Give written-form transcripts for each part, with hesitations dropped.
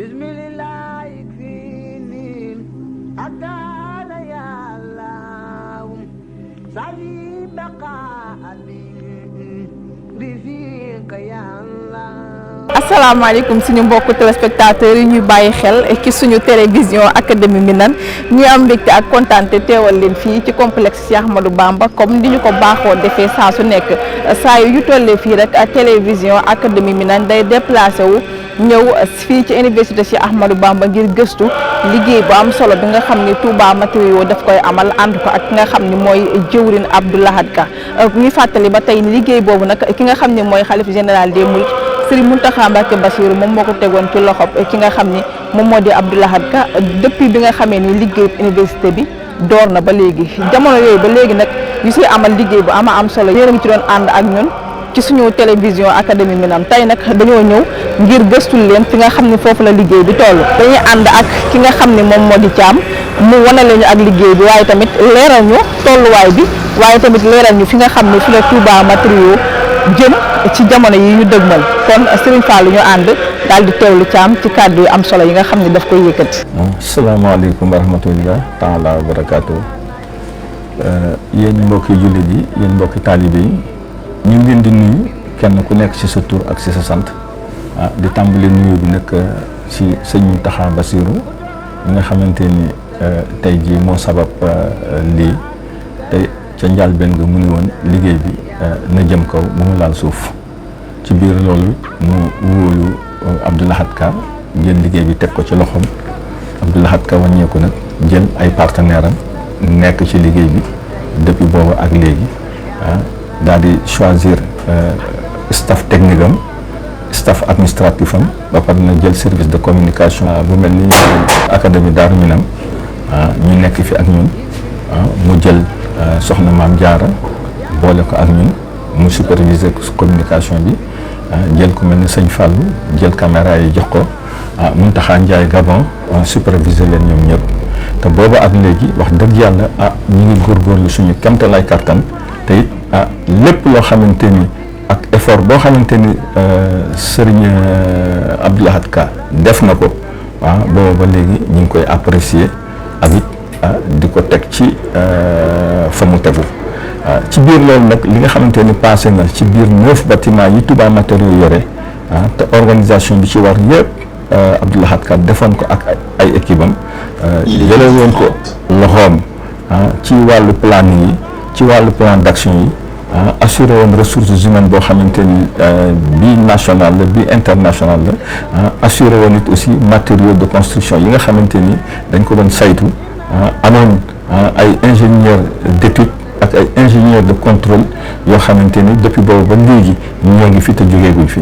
bismillah ikfini adala ya Allah sali baqa bi fika ya Allah. asalaamaaleykum suñu mbokku téléspectateurs yi ñuy bàyyi xel ci suñu télévision académie Minane ñu am mbégte ak kontaante teewal leen fii ci complexe Cheikh Ahmadou Bamba comme ni ñu ko baaxoo defee saa su nekk saa yu tollee fii rek télévision académie Minane day déplacé wu ñëw fii ci université Cheikh Ahmadou Bamba ngir gëstu liggéey bu am solo bi nga xam ni Touba Matériaux daf koy amal ànd ko ak ki nga xam ni mooy jëwrin Abdou Lahad Ka ñuy fàttali ba tey ni liggéey boobu nag ki nga xam ni mooy xalif général des Mourides Serigne Mountakha Mbacké Bassirou moom moo ko tegoon ci loxob ki nga xam ni moom moo di Abdou Lahad Ka depuis bi nga xamee ni liggéey université bi door na ba léegi jamono yooyu ba léegi nag ñu siy amal liggéey bu am solo yéen a ngi ci doon ànd ak ñun ci suñu télévision académie Minane tey nag dañoo ñëw ngir gëstul leen fi nga xam ni foofu la liggéey bi toll dañuy ànd ak ki nga xam ni moom moo di Thiam mu wanale ñu ak liggéey bi waaye tamit leeral ñu tolluwaay bi waaye tamit leeral ñu fi nga xam ni fi la Touba Matériaux jëm ci jamono yi ñu dëgmal kon Serigne Fallou ñu ànd daal di teewlu Thiam ci kàddu yu am solo yi nga xam ne daf koy yëkkati. asalaamaaleykum wa rahmatullah taala wa barakaatu yéen mbokki jullit yi yéen mbokki taalibe yi ñu ngi leen di nuyu kenn ku nekk ci sa tur ak ci sa sant di tàmbali nuyu bi nag ci sëñ Mountakha Bassirou mi nga xamante ni tey jii moo sabab lii tey ca njëlbéen nga mu ni woon liggéey bi na jëm kaw bu mu laal suuf ci biir loolu mu wóolu Abdou Lahad Ka jël liggéey bi teg ko ci loxoom Abdou Lahad Ka wàññeeku nag jël ay partenaire am nekk ci liggéey bi depuis boobu ak léegi daal di choisir staff technique am staff administratif am ba pare na jël service de communication bu mel ni académie Darou Minane ñu nekk fi ak ñun mu jël soxna Maam Jaara boole ko ak ñun mu superviser communication bi jël ku mel ni sëñ Fallou jël caméra yi jox ko Mountakha Ndiaye Gabon superviser leen ñoom ñëpp te boobu ak léegi wax dëgg yàlla ñu ngi góorgóorlu suñu kemtalaay kattan te it lépp loo xamante ni ak effort boo xamante ni Serigne Abdou Lahad Ka def na ko boobu ba léegi ñu ngi koy apprécier ak it di ko teg ci fa mu tegu ci biir loolu nag li nga xamante ni passé na ci biir 9 bâtiments yi Touba Matériaux yore te organisation bi ci war yëpp Abdou Lahad Ka defoon ko ak ay équipe am jëlee woon ko loxoom ci wàllu planning yi ci wàllu plan d'action yi assuré woon ressources humaines boo xamante ni bii national la bii international la assuré woon it aussi matériaux de construction yi nga xamante ni dañ ko doon saytu amoon ay ingénieurs d'études ak ay ingénieurs de contrôle yoo xamante ni depuis boobu ba léegi ñoo ngi fi te jógeeguñ fi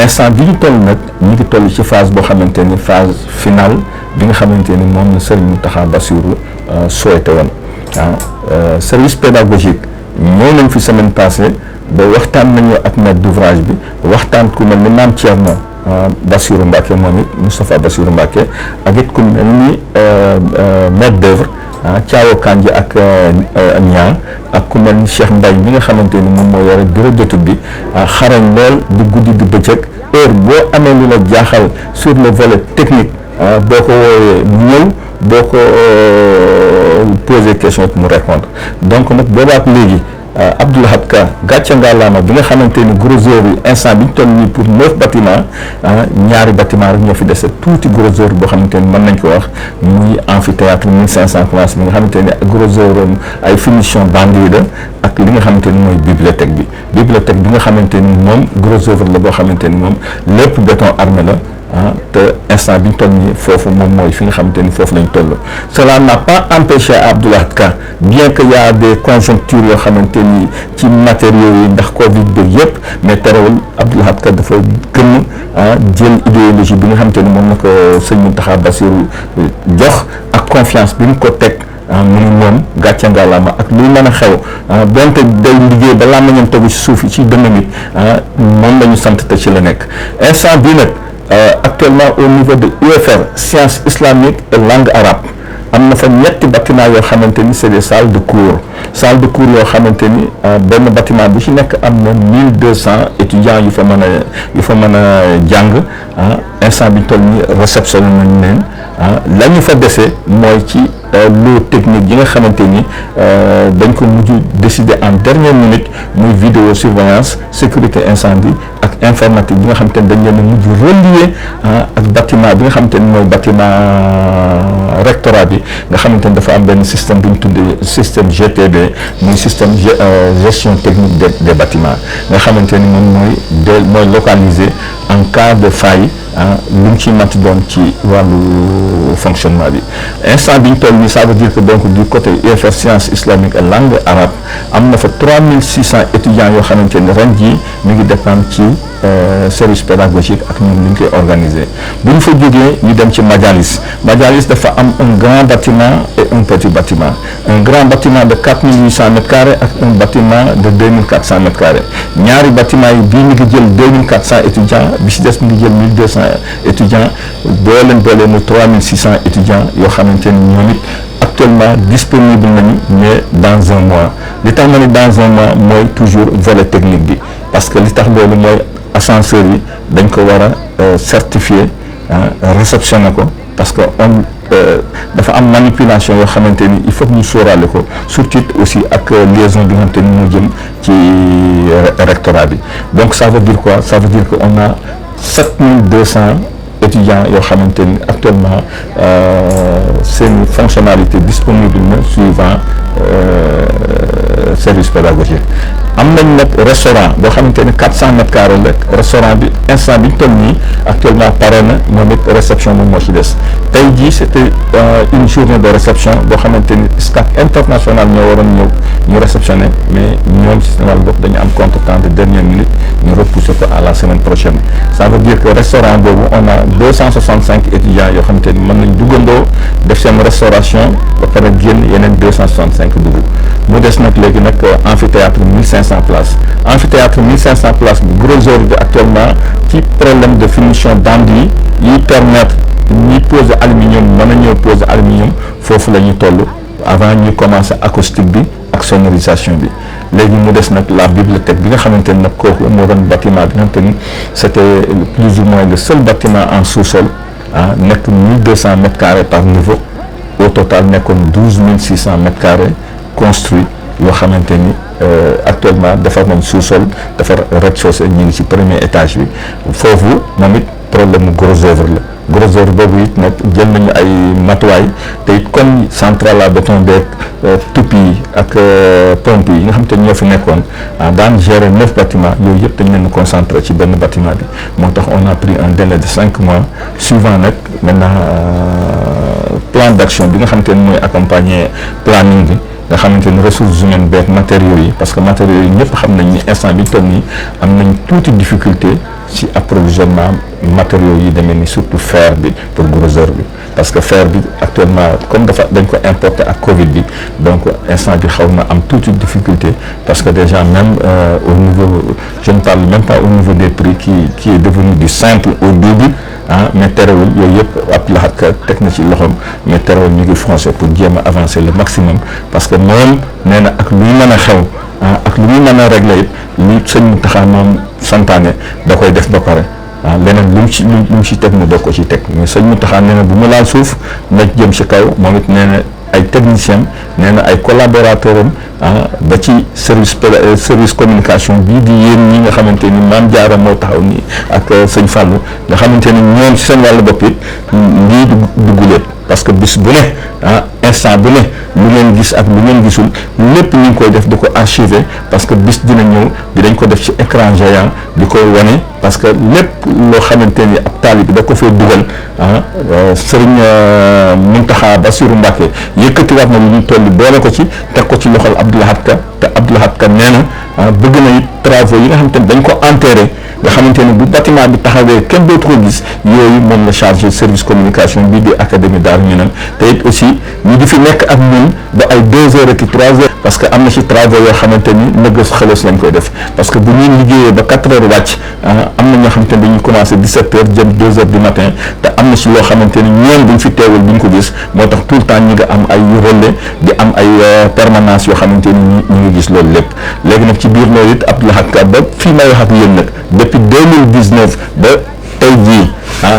instant bi ñu toll nag ñu ngi toll ci phase boo xamante ni phase finale bi nga xamante ni moom la Serigne Mountakha Bassirou souhaité woon service pédagogique ñëw nañ fi semaine passée ba waxtaan nañu ak maître d'ouvrage bi waxtaan ku mel ni Maam Thierno Bassirou Mbacké moom it Moustapha Bassirou Mbacké ak it ku mel ni maître d'œuvre Thiawo Kandji ak Niang ak ku mel ni Cheikh Mbaye mi nga xamante ni moom moo yore bureau d'étude bi xarañ lool di guddi di bëccëg heure boo amee lu la jaaxal sur le volet technique boo ko woowee mu ñëw boo ko poser question mu répondre donc nag boobaak léegi Abdou Lahad Ka gàcce ngalaama bi nga xamante ni gros œuvre yi instant bi ñu toll nii pour 9 bâtiments ñaari bâtiment rek ñoo fi dese tuuti gros œuvre boo xamante ni mën nañ ko wax muy amphithéâtre 1500 places bi nga xamante ni gros œuvre ay finition banlieue la ak li nga xamante ni mooy bibliothèque bi nga xamante ni moom gros œuvre la boo xamante ni moom lépp béton armé la te instant bi ñu toll nii foofu moom mooy fi nga xamante ni foofu lañ toll. Cela n'a pas empêché Abdou Lahad Ka bien que y a des conjonctures yoo xamante ni ci matériaux yi ndax Covid bi yëpp mais terewul Abdou Lahad Ka dafa gën jël idéologie bi nga xamante ni moom la ko sëñ Mountakha Bassirou jox ak confiance bi mu ko teg. mu ngi moom gàcce ngalaama ak luy mën a xew donte day liggéey ba làmmiñam tegu ci suuf ci dënn bi moom la ñu sant te ci la nekk instant bii nag actuellement au niveau de UFR sciences islamiques et langue arabe am na fa ñetti bâtiment yoo xamante ni c'est des salles de cours yoo xamante ni benn bâtiment bu ci nekk am na 1200 étudiants yu fa mën a jàng instant bi toll ni réceptionné nañ leen la ñu fa dese mooy ci lot technique yi nga xamante ni dañ ko mujj décider en dernière minute muy vidéosurveillance sécurité incendie ak informatique bi nga xamante ni dañ leen a mujj relier ak bâtiment bi nga xamante ni mooy bâtiment rectorat bi nga xamante ni dafa am benn système bu ñu tuddee système GTB muy système gestion technique des bâtiments nga xamante ni moom mooy localiser en cas de faille lu mu ci mati doon ci wàllu fonctionnement bi instant bi ñu toll nii ça veut dire que donc du côté UFR sciences islamiques et langue arabe am na fa 3600 étudiants yoo xamante ni ren jii mi ngi dépendre ci service pédagogique ak ñoom li ñu koy organiser bu ñu fa jógee ñu dem ci majalis dafa am un grand bâtiment et un petit bâtiment un grand bâtiment de 4800 mètres carrés ak un bâtiment de 2400 mètres carrés ñaari bâtiment yi bii mi ngi jël 2400 étudiants bi ci des mi ngi jël 1200 étudiants boolee mu 3600 étudiants yoo xamante ni ñoom it actuellement disponible nañu mais dans un mois li tax ma ne dans un mois mooy toujours volet technique bi parce que li tax loolu mooy ascenseurs yi dañ ko war a certifier réceptionné ko parce que dafa am manipulation yoo xamante ni il faut que ñu sóoraale ko surtout aussi ak liaison bi nga xamante ni moo jëm ci rectorat bi donc ça veut dire quoi ça veut dire que on a 7200 étudiants yoo xamante ni actuellement seen fonctionnalité disponible na suivant service pédagogique am nañ nag restaurant boo xamante ni 400 mètres carrés la restaurant bi instant bi ñu toll nii actuellement pare na moom it réception moom moo ci des tey jii c'était une journée de réception boo xamante ni staff international ñoo waroon ñëw ñu réceptionner mais ñoom ci seen wàllu bopp dañu am contretemps de dernière minute ñu repousser ko à la semaine prochaine ça veut dire que restaurant boobu on a 265 étudiants yoo xamante ni mën nañ duggandoo def seen restauration ba pare génn yeneen 265 dugg mu des nag léegi nag amphithéâtre 1500 places amphithéâtre 1500 places bu gros œuvre bi actuellement ci problème de finition d'enduit yi permettre ñi poser aluminium mën a ñëw poser aluminium foofu la ñu toll avant ñu commencer acoustique bi ak sonorisation bi léegi mu des nag la bibliothèque bi nga xamante ni nag kooku moo doon bâtiment bi nga xamante ni c'était plus ou moins le seul bâtiment en sous-sol nekk 1200 mètres carrés par niveau au total nekkoon 12600 mètres carrés construit yoo xamante ni actuellement defar nañ sous-sol defar rez-de-chaussée ñu ngi ci premier étage bi foofu moom it problème mu gros œuvre la gros œuvre boobu it nag jël nañu ay matuwaay te it comme centrale à béton beeg tupi yi ak pompe yi nga xam te ñoo fi nekkoon daan gérer 9 bâtiments yooyu yëpp dañ leen concentré ci benn bâtiment bi moo tax on a pris un délai de 5 mois suivant nag maintenant plan d'action bi nga xam te ne mooy accompagner planning bi nga xamante ni ressources humaines beeg matériaux yi parce que matériaux yi ñëpp xam nañ ni instant bi toll nii am nañ tuuti difficulté ci approvisionnement matériaux yi demee ni surtout fer bi pour gros œuvre bi parce que fer bi actuellement comme dañ ko importer ak Covid bi donc instant bi xaw na am tuuti difficulté parce que déjà même au niveau je ne parle même pas au niveau des prix qui est devenu du simple au double mais terewul yooyu yëpp ab laxat teg na ci loxoom mais terewul ñu ngi foncer pour jéem a avancer le maximum parce que moom nee na ak luy mën a xew ak lu muy mën a régler it lu sëñ Mountakha moom santaane da koy def ba pare leneen lu mu ci teg na doo ko ci teg mais sëñ Mountakha nee na bu mu laal suuf na jëm ci kaw moom it nee na ay techniciens nee na ay collaborateurs am ba ci service communication bii di yéen ñi nga xamante ni Maam Jaara moo taxaw nii ak sëñ Fallou nga xamante ni ñoom ci seen wàllu bopp it lii dugguleet parce que bis bu ne instant bu ne lu ngeen gis ak lu ngeen gisul lépp ñu ngi koy def di ko archiver parce que bis dina ñëw dinañ ko def ci écran géant di koy wane parce que lépp loo xamante ni ab taalibe bi da ko fee dugal Sëriñ Mountakha Bassirou Mbacké yëkkatiwaat na lu ñu toll boole ko ci teg ko ci loxol Abdou Lahad Ka te Abdou Lahad Ka nee na bëgg na it travaux yi nga xamante ni dañ ko enterré nga xamante ni bu bâtiment bi taxawee kenn dootu ko gis yooyu moom la chargé service communication bii di académie Darou Minane te it aussi ñu di fi nekk ak ñun ba ay 2 heures et 3 heures parce que am na ci travaux yoo xamante ni nëgës xëlës lañ koy def parce que bu ñuy liggéeyee ba 4 heures wàcc am na ñoo xamante ne dañuy commencé 17 heures jëm 2 heures du matin te am na si loo xamante ni ñoom buñ fi teewul duñ ko gis moo tax tout le temps ñi nga am ay relais di am ay permanence yoo xamante ni ñu ngi gis loolu lépp léegi nag ci biir loolu it Abdou Lahad Ka ba fii may wax ak yéen nag depuis 2019 ba tey jii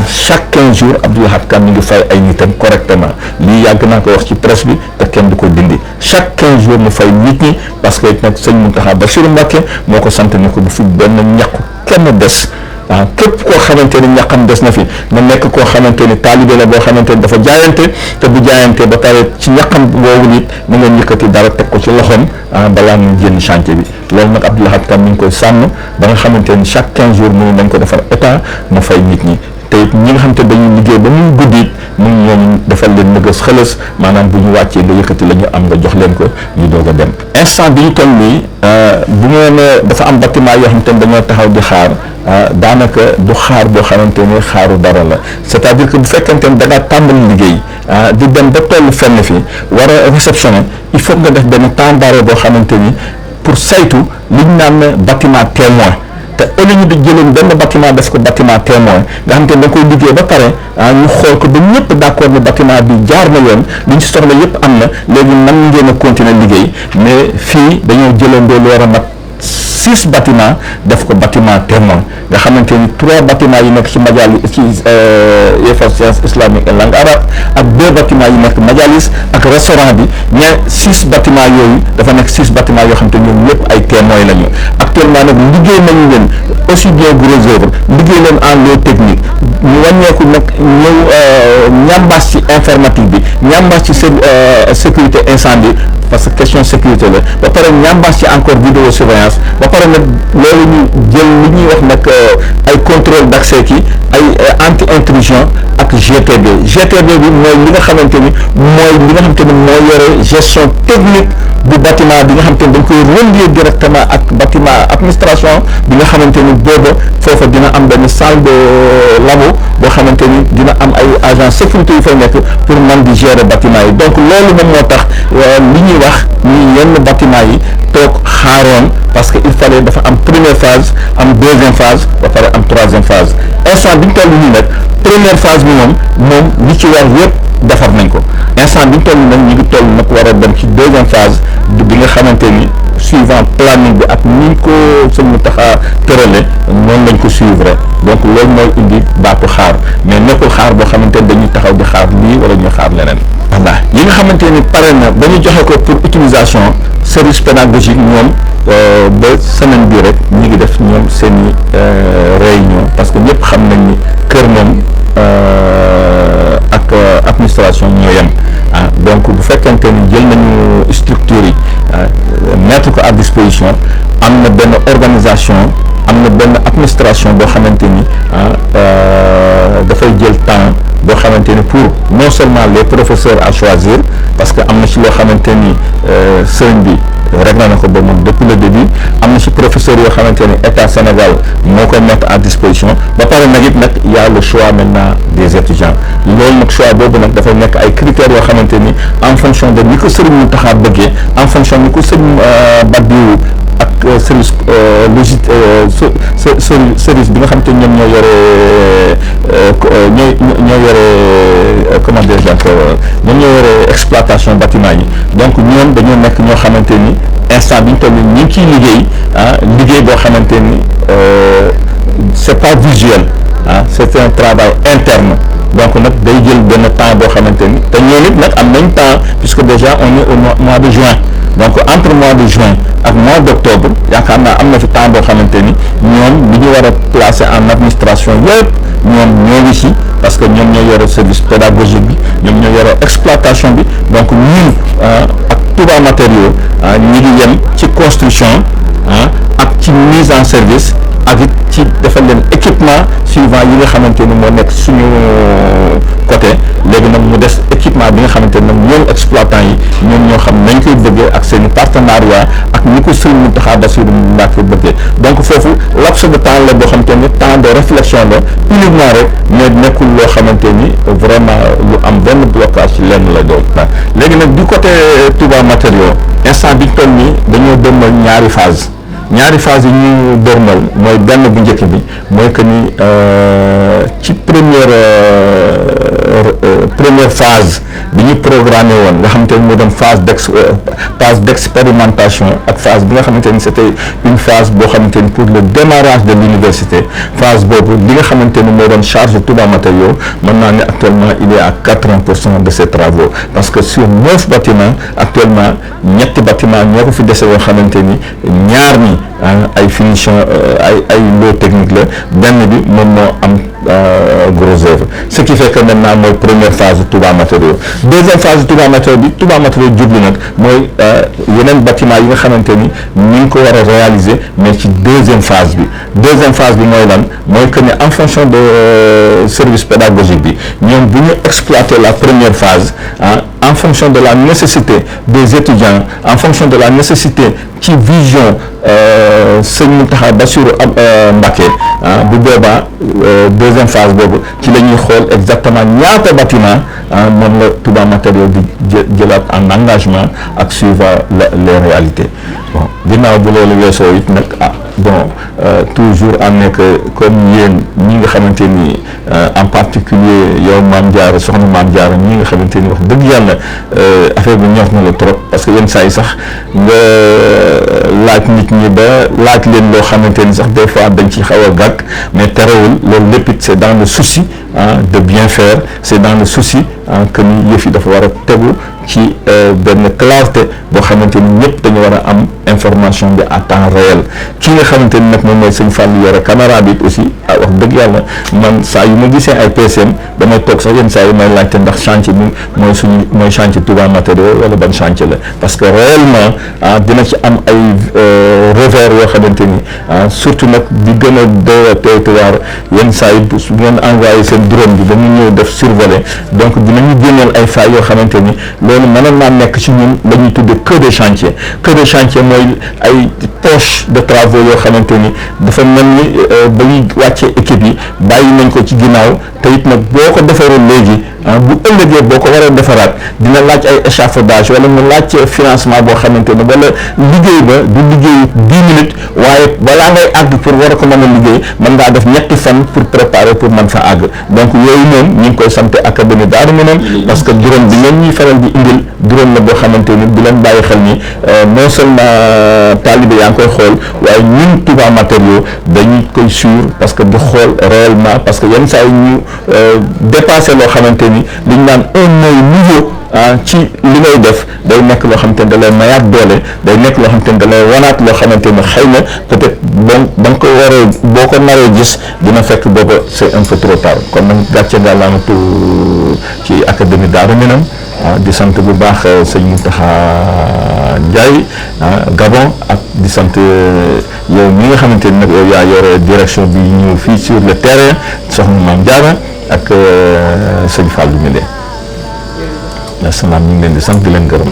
chaque 15 jours Abdou Lahad Ka mi ngi fay ay nitam correctement lii yàgg naa ko wax ci presse bi te kenn du ko dindi chaque 15 jours mu fay nit ñi parce que nag sëñ Mountakha Bassirou Mbacké moo ko sant ni ko bu fi benn ñàkku kenn des képp koo xamante ni ñàkkam des na fi na nekk koo xamante ni taalibe la boo xamante ni dafa jaayante te bu jaayante ba pare ci ñàkkam woowu nit mu ngeen yëkkati dara teg ko ci loxoom balaa mu génn chantier bi loolu nag Abdou Lahad Ka mi ngi koy sàmm ba nga xamante ni chaque 15 jours mu dañ ko defar état mu fay nit ñi te it ñi nga xamante ne dañuy liggéey ba muy guddi it mu ñoom defal leen nëgës xëlës maanaam bu ñu wàccee nga yëkkati la ñu am nga jox leen ko ñu doog a dem instant bi ñu toll nii bu ngeen dafa am bâtiment yoo xamante ne dañoo taxaw di xaar daanaka du xaar boo xamante ne xaaru dara la c'est-à-dire que bu fekkente ne da ngaa tàmbali liggéey di dem ba toll fenn fi war a réceptionner il faut nga def benn temps d'arrêt boo xamante ni pour saytu li ñu naan bâtiment témoin te ëllëg ñu di jëloon benn bâtiment def ko bâtiment témoin nga xam te ne da nga koy liggéey ba pare ñu xool ko ba ñëpp d'accord ne bâtiment bi jaar na yoon li ñu ci soxla yëpp am na léegi nan ngeen a continuer liggéey mais fii dañoo jëloon lu war a mat 6 bâtiments def ko bâtiment témoin nga xamante ni 3 bâtiments yi nekk ci majalis ci UFR science islamique et langue arabe ak 2 bâtiments yi nekk majalis ak restaurant bi ñaar 6 bâtiments yooyu dafa nekk 6 bâtiments yoo xam te ñoom ñëpp ay témoins lañu actuellement nag liggéey nañu leen aussi bien gros œuvre liggéey leen en lot technique ñu wàññeeku nag ñëw ñambaas ci informatique bi ñambaas ci sécurité incendie parce que question sécurité la ba pare ñambaas ci encore vidéosurveillance ba pare nag loolu ñu jël li ñuy wax nag ay contrôle d'accès ki ay anti intrusion ak GTB bi mooy li nga xamante ni moo yore gestion technique bu bâtiment bi nga xamante ni dañ koy relier directement ak bâtiment administration bi nga xamante ni booba foofa dina am benn salle de labo boo xamante ni dina am ay agent sécurité yu fay nekk pour man di gérer bâtiment yi donc loolu moom moo tax li ñuy wax ni yenn bâtiment yi toog xaaroon parce que il fallait dafa am première phase am deuxième phase ba pare am troisième phase instant bi ñu toll nii nag première phase bi moom li ci war yëpp defar nañ ko instant bi ñu toll nag ñu ngi toll nag war a dem ci deuxième phase bi nga xamante ni suivant planning bi ak ni ko sëñ Mountakha tërale noonu lañ ko suivre donc loolu mooy indi baatu xaar mais nekkul xaar boo xamante ni dañuy taxaw di xaar lii wala ñu xaar leneen. voilà yi nga xamante ni pare na ba ñu joxe ko pour utilisation service pédagogique ñoom ba semaine bii rek ñi ngi def ñoom seen i réunion parce que ñëpp xam nañ ni kër moom ak administration ñoo yem donc bu fekkente ni jël nañu structure yi mettre ko à disposition am na benn organisation am na benn administration boo xamante ni dafay jël temps boo xamante ni pour non seulement les professeurs à choisir parce que am na ci loo xamante ni sëriñ bi réglé na ko ba moom depuis le début am na ci professeurs yoo xamante ni état Sénégal moo koy mettre à disposition ba pare nag it nag y a le choix maintenant des étudiants loolu nag choix boobu nag dafay nekk ay critères yoo xamante ni en fonction de ni ko sëriñ Mountakha bëggee en fonction ni ko sëriñ Badiou ak service service bi nga xamante ni ñoom ñoo yore comment dirais-je ñoom ñoo yore exploitation bâtiment yi donc ñoom dañoo nekk ñoo xamante ni instant bi ñu toll ñu ngi ciy liggéey boo xamante ni c'est pas visuel c'est un travail interne donc nag day jël benn temps boo xamante ni te ñoom it nag am nañ temps puisque déjà on est au mois de juin donc entre mois de juin ak mois d'octobre yaakaar naa am na fi temps boo xamante ni ñoom li ñu war a placer en administration yëpp ñoom ñoo ngi ci parce que ñoom ñoo yore service pédagogique bi ñoom ñoo yore exploitation bi donc ñun ak Touba Matériaux ñi ngi yem ci construction ak ci mise en service ak it ci defal leen équipement suivant yi nga xamante ni moo nekk suñu côté léegi nag mu des équipement bi nga xamante ni nag ñoom exploitant yi ñoom ñoo xam nañ koy bëggee ak seen i partenariat ak ñi ko Serigne Mountakha Bassirou Mbacké bëggee donc foofu laps de temps la boo xamante ni temps de réflexion la uniquement rek mais nekkul loo xamante ni vraiment lu am benn blocage ci lenn la doon léegi nag du côté Touba Matériaux instant bi ñu toll nii dañoo demal ñaari phase ñaari phase yi ñu dërmal mooy benn bu njëkk bi mooy que ni ci première phase bi ñu programmé woon nga xamante ni moo doon phase d'expérimentation ak phase bi nga xamante ni c'était une phase boo xamante ni pour le démarrage de l'université phase boobu li nga xamante ni moo doon charge Touba Matériaux mën naa ne actuellement il est à 80% de ces travaux parce que sur 9 bâtiments actuellement ñetti bâtiments ñoo ko fi dese yoo xamante ni ñaar ñi ay finition ay lot technique la benn bi moom moo am gros œuvre ce qui fait que maintenant mooy première phase Touba Matériaux deuxième phase Touba Matériaux bi Touba Matériaux jublu nag mooy yeneen bâtiment yi nga xamante ni ñu ngi ko war a réaliser mais ci deuxième phase bi mooy lan mooy que ne en fonction de service pédagogique bi ñoom bu ñu exploiter la première phase en fonction de la nécessité des étudiants en fonction de la nécessité ci vision sëñ Mountakha Bassirou Mbacké bu boobaa deuxième phase boobu ci la ñuy xool exactement ñaata bâtiment moom la Touba Matériaux di jëlaat en engagement ak suivant les réalités bon ginnaaw bu loolu weesoo it nag toujours am nekk comme yéen ñi nga xamante ni en particulier yow Mame Diarra soxna Mame Diarra ñi nga xamante ni wax dëgg yàlla affaire bi ñor na la trop parce que yenn saa yi sax nga laaj nit ñi ba laaj leen loo xamante ni sax des fois dañ ci xaw a gàgg mais terewul loolu lépp it c'est dans le souci de bien faire c'est dans le souci que ni yëf yi dafa war a tegu ci benn clarté boo xamante ni ñëpp dañu war a am information bi à temps réel ki nga xamante ni nag moom mooy sëñ Fallou yore caméra bi aussi wax dëgg yàlla man saa yu ma gisee ay PCM damay toog sax yenn saa yi may laajte ndax chantier bi mooy chantier Touba Matériaux wala ban chantier la parce que réellement dina ci am ay revers yoo xamante ni surtout nag di gën a doy waar yenn saa yi bu ngeen envoyé seen drone bi ba mu ñëw def survoler donc dinañu génneel ay failles yoo xamante ni loolu mënoon naa nekk ci ñun la ñuy tuddee queue de chantier mooy ay poche de travaux yoo xamante ni dafa mel ni ba ñuy wàccee équipe yi bàyyi nañ ko ci ginnaaw te it nag boo ko defaree léegi bu ëllëgee boo ko waree defaraat dina laaj ay échafaudage wala mu laaj financement boo xamante ne wala liggéey ba du liggéeyu 10 minutes waaye balaa ngay àgg pour war a ko mën a liggéey mën ngaa def ñetti fan pour préparer pour mën fa àgg donc yooyu moom ñu ngi koy sant académie Darou Minane parce que drone bi ngeen ñuy faral di indil drone la boo xamante ni di leen bàyyi xel ni non seulement talibé yaa ngi koy xool waaye ñun Touba Matériaux dañuy koy suivre parce que di xool réellement parce que yenn saa yi ñu dépassé loo xamante ni li ñu naan un œil nouveau ci li ngay def day nekk loo xamante ni da lay mayaat doole day nekk loo xamante ni da lay wanaat loo xamante ni xëy na peut-être bon ba nga ko waree boo ko naree gis dina fekk booba c'est un peu trop tard kon nag gàcce ngàllaama ci académie Darou Minane di sant bu baax sëñ Mountakha Ndiaye Gabon ak di sant yow mi nga xamante ni nag yow yaa yore direction bi ñëw fii sur le terrain soxna Mame Diarra ak sëñ Fallou Mile asalaam ñu ngi leen di sant di leen gërëm